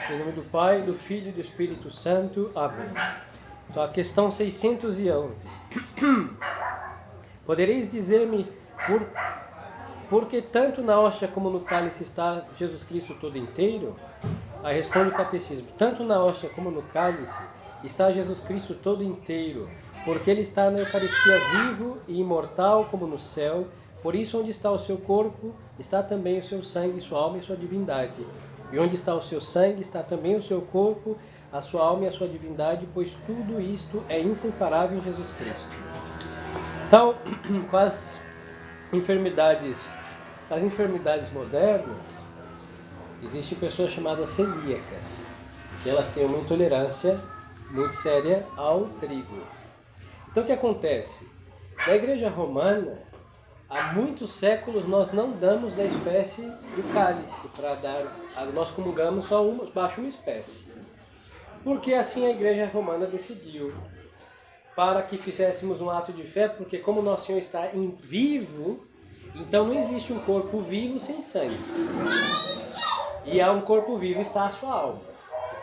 Em nome do Pai, do Filho e do Espírito Santo. Amém. Então, a questão 611. Podereis dizer-me por que tanto na hóstia como no cálice está Jesus Cristo todo inteiro? Aí responde o catecismo. Tanto na hóstia como no cálice está Jesus Cristo todo inteiro, porque Ele está na Eucaristia vivo e imortal como no céu. Por isso, onde está o seu corpo, está também o seu sangue, sua alma e sua divindade. E onde está o seu sangue, está também o seu corpo, a sua alma e a sua divindade, pois tudo isto é inseparável em Jesus Cristo. Então, com as enfermidades modernas, existem pessoas chamadas celíacas, que elas têm uma intolerância muito séria ao trigo. Então, o que acontece? Na Igreja Romana, há muitos séculos nós não damos da espécie do cálice para dar. Nós comungamos só baixo uma espécie. Porque assim a Igreja Romana decidiu. Para que fizéssemos um ato de fé, porque como Nosso Senhor está em vivo, então não existe um corpo vivo sem sangue. E há um corpo vivo está a sua alma.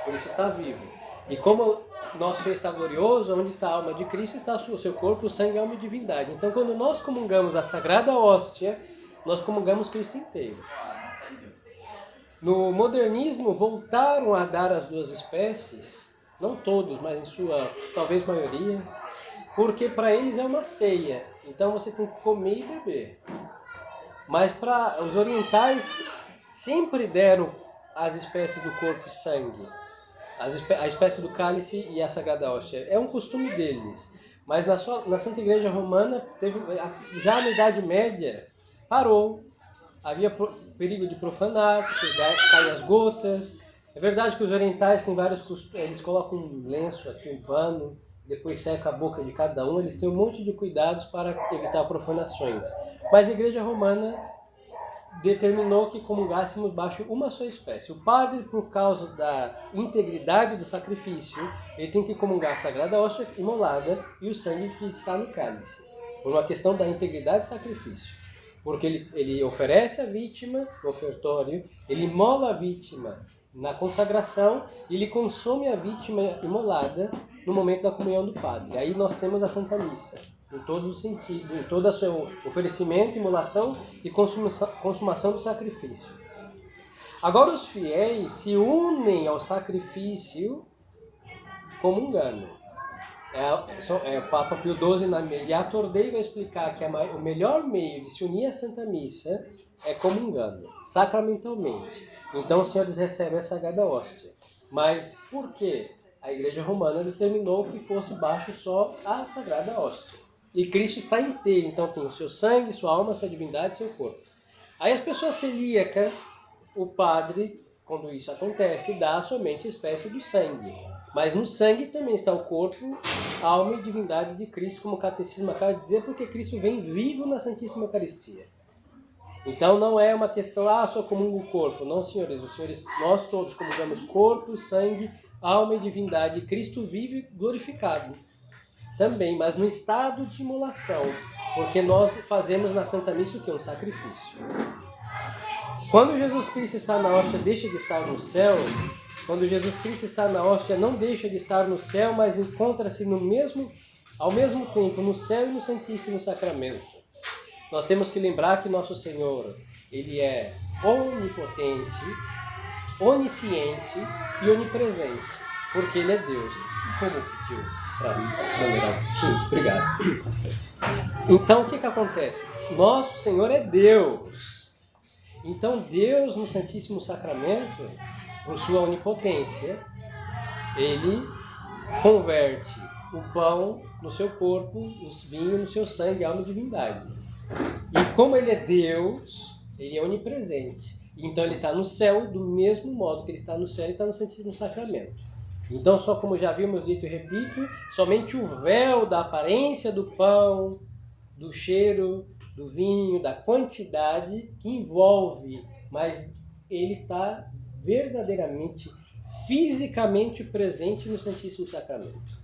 Por isso está vivo. E como Nosso Senhor está glorioso, onde está a alma de Cristo, está o seu corpo, o sangue, alma e divindade. Então, quando nós comungamos a Sagrada Hóstia, nós comungamos Cristo inteiro. No modernismo, voltaram a dar as duas espécies, não todos, mas em sua, talvez maioria, porque para eles é uma ceia. Então, você tem que comer e beber. Mas para os orientais, sempre deram as espécies do corpo e sangue. A espécie do cálice e a Sagrada Hóstia. É um costume deles. Mas na Santa Igreja Romana, já na Idade Média, parou. Havia perigo de profanar, porque caem as gotas. É verdade que os orientais têm vários costumes. Eles colocam um lenço aqui, um pano, depois seca a boca de cada um. Eles têm um monte de cuidados para evitar profanações. Mas a Igreja Romana determinou que comungássemos baixo uma só espécie. O padre, por causa da integridade do sacrifício, ele tem que comungar a Sagrada Hóstia imolada e o sangue que está no cálice, por uma questão da integridade do sacrifício. Porque ele oferece a vítima no ofertório, ele imola a vítima na consagração e ele consome a vítima imolada no momento da comunhão do padre. Aí nós temos a Santa Missa, em todos os sentidos, em todo o seu oferecimento, imolação e consumação do sacrifício. Agora os fiéis se unem ao sacrifício comungando. O Papa Pio XII na Mediator Dei vai explicar que o melhor meio de se unir à Santa Missa é comungando, sacramentalmente. Então os senhores recebem a Sagrada Hóstia. Mas por quê? A Igreja Romana determinou que fosse baixo só a Sagrada Hóstia. E Cristo está inteiro, então tem o seu sangue, sua alma, sua divindade e seu corpo. Aí as pessoas celíacas, o padre, quando isso acontece, dá somente a espécie do sangue. Mas no sangue também está o corpo, a alma e divindade de Cristo, como o catecismo acaba de dizer, porque Cristo vem vivo na Santíssima Eucaristia. Então não é uma questão, só comungo o corpo. Não, senhores, nós todos comungamos corpo, sangue, alma e divindade. Cristo vive glorificado também, mas no estado de imolação, porque nós fazemos na Santa Missa o que? Um sacrifício. Quando Jesus Cristo está na hóstia, deixa de estar no céu. Quando Jesus Cristo está na hóstia, não deixa de estar no céu, mas encontra-se ao mesmo tempo no céu e no Santíssimo Sacramento. Nós temos que lembrar que Nosso Senhor, Ele é onipotente, onisciente e onipresente, porque Ele é Deus. Como pediu para numerar um pouquinho? Obrigado. Então, o que acontece? Nosso Senhor é Deus. Então, Deus, no Santíssimo Sacramento, por sua onipotência, Ele converte o pão no seu corpo, o vinho no seu sangue, alma e divindade. E como Ele é Deus, Ele é onipresente. Então Ele está no céu do mesmo modo que Ele está no céu, Ele está no Santíssimo Sacramento. Então, só como já vimos dito e repito, somente o véu da aparência do pão, do cheiro, do vinho, da quantidade que envolve, mas Ele está verdadeiramente, fisicamente presente no Santíssimo Sacramento.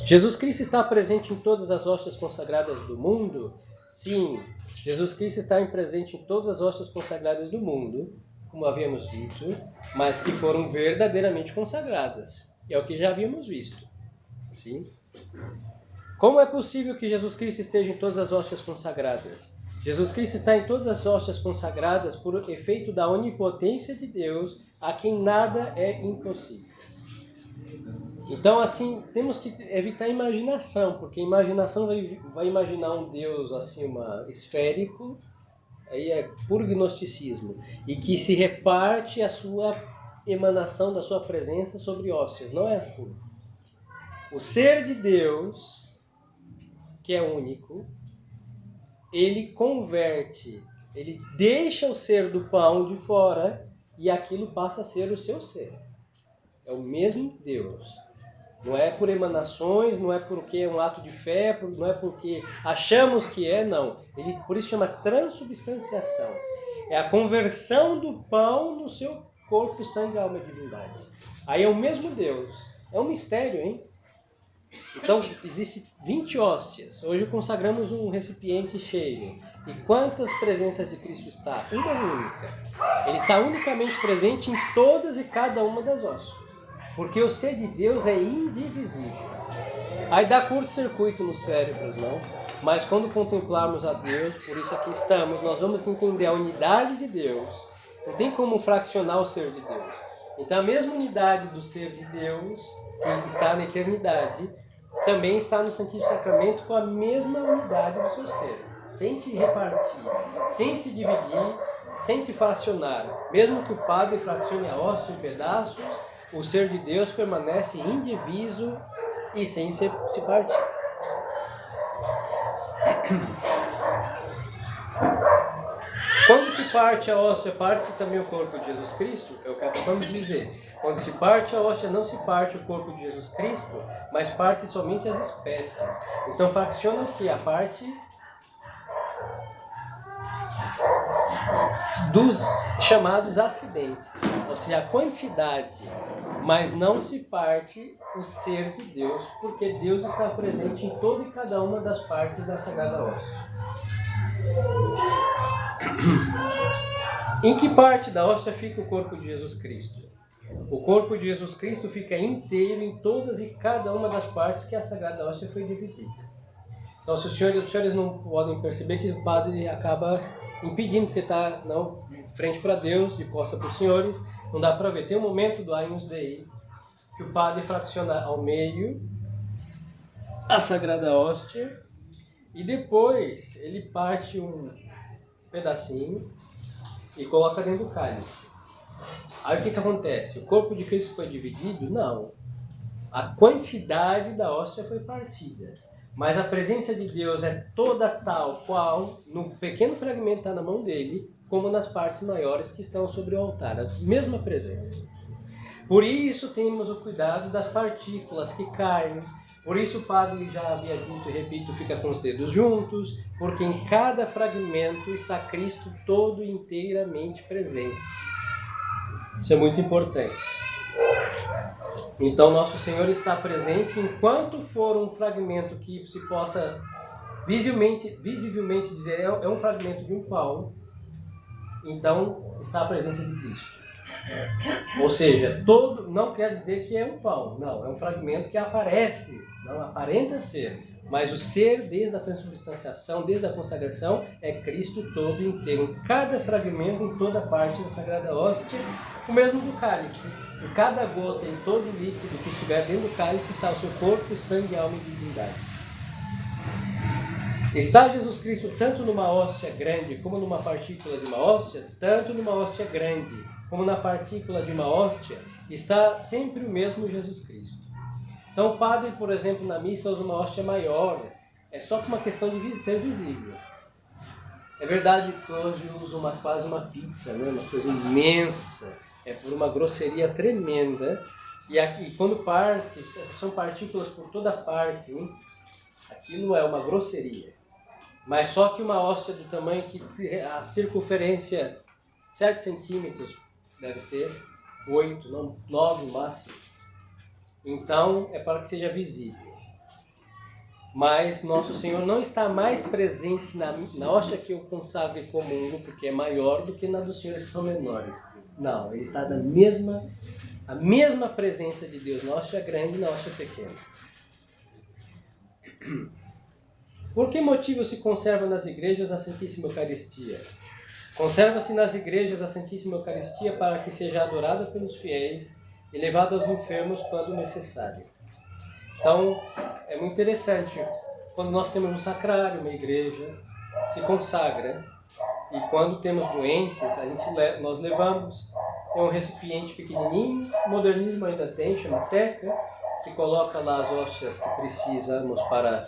Jesus Cristo está presente em todas as hóstias consagradas do mundo? Sim, Jesus Cristo está presente em todas as hóstias consagradas do mundo, como havíamos dito, mas que foram verdadeiramente consagradas. É o que já havíamos visto. Sim? Como é possível que Jesus Cristo esteja em todas as hóstias consagradas? Jesus Cristo está em todas as hóstias consagradas por efeito da onipotência de Deus, a quem nada é impossível. Então, assim, temos que evitar a imaginação, porque a imaginação vai imaginar um Deus assim, esférico, aí é puro gnosticismo, e que se reparte a sua emanação da sua presença sobre hóstias. Não é assim. O ser de Deus, que é único, ele converte, ele deixa o ser do pão de fora e aquilo passa a ser o seu ser. É o mesmo Deus. Não é por emanações, não é porque é um ato de fé, não é porque achamos que é, não. Ele, por isso chama transubstanciação. É a conversão do pão no seu corpo, sangue, alma e divindade. Aí é o mesmo Deus. É um mistério, hein? Então, existem 20 hóstias. Hoje consagramos um recipiente cheio. E quantas presenças de Cristo está? Uma única. Ele está unicamente presente em todas e cada uma das hóstias. Porque o ser de Deus é indivisível. Aí dá curto-circuito nos cérebros, não? Mas quando contemplarmos a Deus, por isso aqui estamos, nós vamos entender a unidade de Deus. Não tem como fraccionar o ser de Deus. Então a mesma unidade do ser de Deus, que está na eternidade, também está no Santíssimo Sacramento com a mesma unidade do seu ser. Sem se repartir, sem se dividir, sem se fracionar. Mesmo que o padre fraccione a hóstia em pedaços, o ser de Deus permanece indiviso e sem se partir. Quando se parte a hóstia, parte-se também o corpo de Jesus Cristo? É o que acabamos de dizer. Quando se parte a hóstia, não se parte o corpo de Jesus Cristo, mas parte somente as espécies. Então fracciona o que? A parte dos chamados acidentes, ou seja, a quantidade, mas não se parte o ser de Deus, porque Deus está presente em toda e cada uma das partes da Sagrada Hóstia. Em que parte da hóstia fica o corpo de Jesus Cristo? O corpo de Jesus Cristo fica inteiro em todas e cada uma das partes que a Sagrada Hóstia foi dividida. Então, se os senhores não podem perceber que o padre acaba impedindo, porque está de frente para Deus, de costa para os senhores, não dá para ver. Tem um momento do Agnus Dei que o padre fracciona ao meio a Sagrada Hóstia e depois ele parte um pedacinho e coloca dentro do cálice. Aí o que acontece? O corpo de Cristo foi dividido? Não. A quantidade da hóstia foi partida. Mas a presença de Deus é toda tal qual, no pequeno fragmento que está na mão dele, como nas partes maiores que estão sobre o altar. A mesma presença. Por isso temos o cuidado das partículas que caem. Por isso o padre já havia dito e repito, fica com os dedos juntos, porque em cada fragmento está Cristo todo inteiramente presente. Isso é muito importante. Então Nosso Senhor está presente enquanto for um fragmento que se possa visivelmente dizer é um fragmento de um pão, então está a presença de Cristo. Ou seja, todo não quer dizer que é um pão, não, é um fragmento que aparece, não aparenta ser, mas o ser desde a transubstanciação, desde a consagração, é Cristo todo inteiro, em cada fragmento, em toda parte da Sagrada Hóstia, o mesmo do cálice. Em cada gota, em todo líquido que estiver dentro do cálice, está o seu corpo, sangue, alma e divindade. Está Jesus Cristo tanto numa hóstia grande como numa partícula de uma hóstia, tanto numa hóstia grande como na partícula de uma hóstia, está sempre o mesmo Jesus Cristo. Então o padre, por exemplo, na missa usa uma hóstia maior, é só por uma questão de ser visível. É verdade que hoje usa quase uma pizza, né? Uma coisa imensa, é por uma grosseria tremenda, e quando parte, são partículas por toda parte, hein? Aquilo é uma grosseria. Mas só que uma hóstia do tamanho que a circunferência 7 centímetros deve ter, 8, não, 9 no máximo. Então é para que seja visível. Mas Nosso Senhor não está mais presente na hóstia que eu consagro e comungo, porque é maior do que na dos senhores que são menores. Não, ele está a mesma presença de Deus. Nosso é grande, nosso é pequeno. Por que motivo se conserva nas igrejas a Santíssima Eucaristia? Conserva-se nas igrejas a Santíssima Eucaristia para que seja adorada pelos fiéis e levada aos enfermos quando necessário. Então, é muito interessante. Quando nós temos um sacrário, uma igreja se consagra, e quando temos doentes, nós levamos, é um recipiente pequenininho, o modernismo ainda tem, chama teca, se coloca lá as hóstias que precisamos para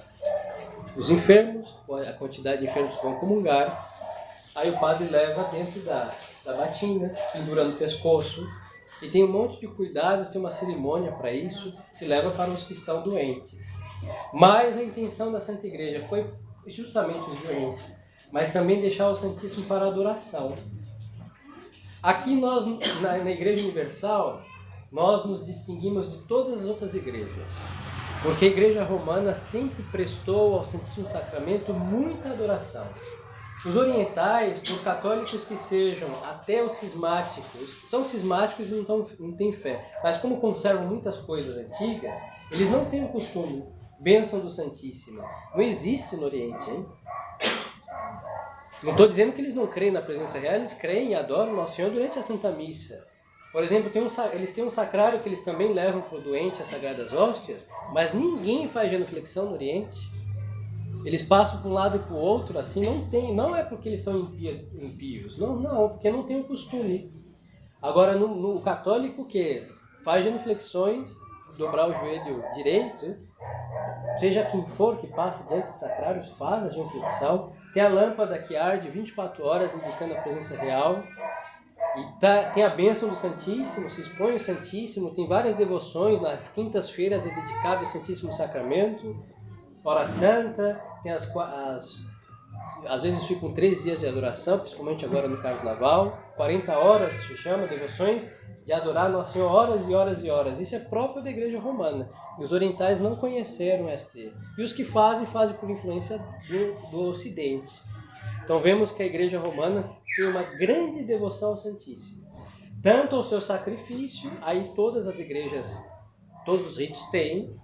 os enfermos, a quantidade de enfermos que vão comungar, aí o padre leva dentro da batina, pendura no pescoço, e tem um monte de cuidados, tem uma cerimônia para isso, se leva para os que estão doentes. Mas a intenção da Santa Igreja foi justamente os doentes, mas também deixar o Santíssimo para adoração. Aqui nós, na Igreja Universal, nós nos distinguimos de todas as outras igrejas, porque a Igreja Romana sempre prestou ao Santíssimo Sacramento muita adoração. Os orientais, por católicos que sejam, até os cismáticos, são cismáticos e não têm fé, mas como conservam muitas coisas antigas, eles não têm o costume. Bênção do Santíssimo. Não existe no Oriente, hein? Não estou dizendo que eles não creem na presença real, eles creem e adoram Nosso Senhor durante a Santa Missa. Por exemplo, eles têm um sacrário que eles também levam para o doente as Sagradas Hóstias, mas ninguém faz genuflexão no Oriente. Eles passam para um lado e para o outro, assim, não é porque eles são impios, não, porque não tem o costume. Agora, no católico que faz genuflexões, dobrar o joelho direito, seja quem for que passe diante do sacrário, faz a genuflexão, tem a lâmpada que arde 24 horas indicando a presença real, e tem a bênção do Santíssimo, se expõe o Santíssimo, tem várias devoções, nas quintas-feiras é dedicado ao Santíssimo Sacramento, Hora Santa, tem às vezes ficam 3 dias de adoração, principalmente agora no Carnaval, 40 horas se chama, devoções de adorar Nosso Senhor horas e horas e horas. Isso é próprio da Igreja Romana. E os orientais não conheceram este. E os que fazem por influência do Ocidente. Então vemos que a Igreja Romana tem uma grande devoção ao Santíssimo. Tanto ao seu sacrifício, aí todas as igrejas, todos os ritos têm,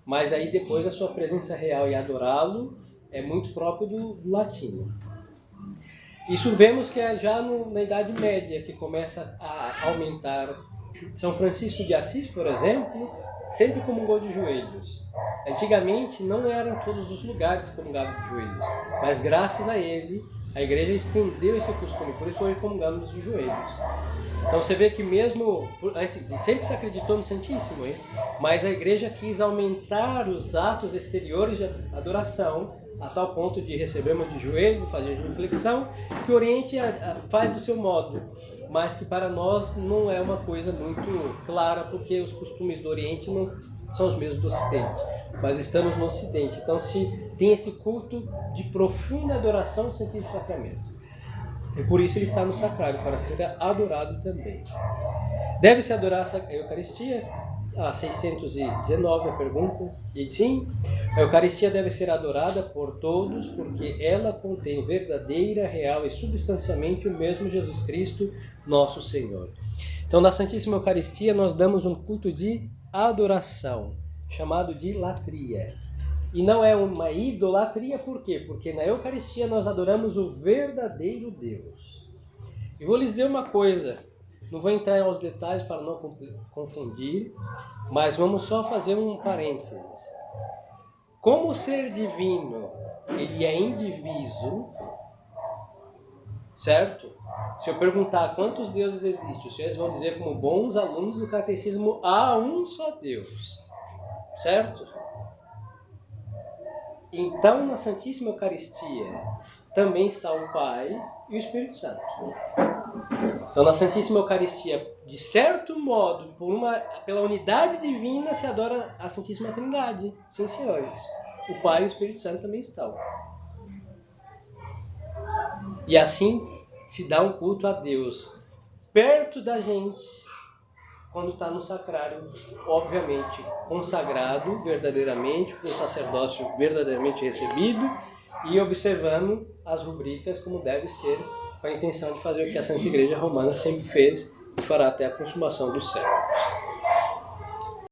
mas aí depois a sua presença real e adorá-lo é muito próprio do latino. Isso vemos que é já na Idade Média que começa a aumentar. São Francisco de Assis, por exemplo, sempre comungou de joelhos. Antigamente não eram todos os lugares que comungavam de joelhos, mas graças a ele a igreja estendeu esse costume, por isso hoje comungamos de joelhos. Então você vê que mesmo, antes sempre se acreditou no Santíssimo, hein? Mas a igreja quis aumentar os atos exteriores de adoração, a tal ponto de recebermos de joelho, fazer reflexão, que o Oriente faz do seu modo, mas que para nós não é uma coisa muito clara, porque os costumes do Oriente não são os mesmos do Ocidente, mas estamos no Ocidente, então se tem esse culto de profunda adoração ao Santíssimo Sacramento. E por isso ele está no sacrário, para ser adorado também. Deve-se adorar a Eucaristia? 619 a pergunta. E sim, a Eucaristia deve ser adorada por todos, porque ela contém verdadeira, real e substancialmente o mesmo Jesus Cristo, nosso Senhor. Então, na Santíssima Eucaristia, nós damos um culto de adoração, chamado de latria. E não é uma idolatria, por quê? Porque na Eucaristia nós adoramos o verdadeiro Deus. E vou lhes dizer uma coisa, não vou entrar aos detalhes para não confundir, mas vamos só fazer um parênteses. Como o ser divino, ele é indiviso, certo? Se eu perguntar quantos deuses existem, os senhores vão dizer como bons alunos do catecismo, há um só Deus, certo? Então, na Santíssima Eucaristia, também está o Pai e o Espírito Santo. Então, na Santíssima Eucaristia, de certo modo, pela unidade divina, se adora a Santíssima Trindade. Sim, senhores. O Pai e o Espírito Santo também estão. E assim se dá um culto a Deus perto da gente, quando está no sacrário, obviamente consagrado verdadeiramente, com o sacerdócio verdadeiramente recebido e observando as rubricas como deve ser com a intenção de fazer o que a Santa Igreja Romana sempre fez e fará até a consumação dos séculos.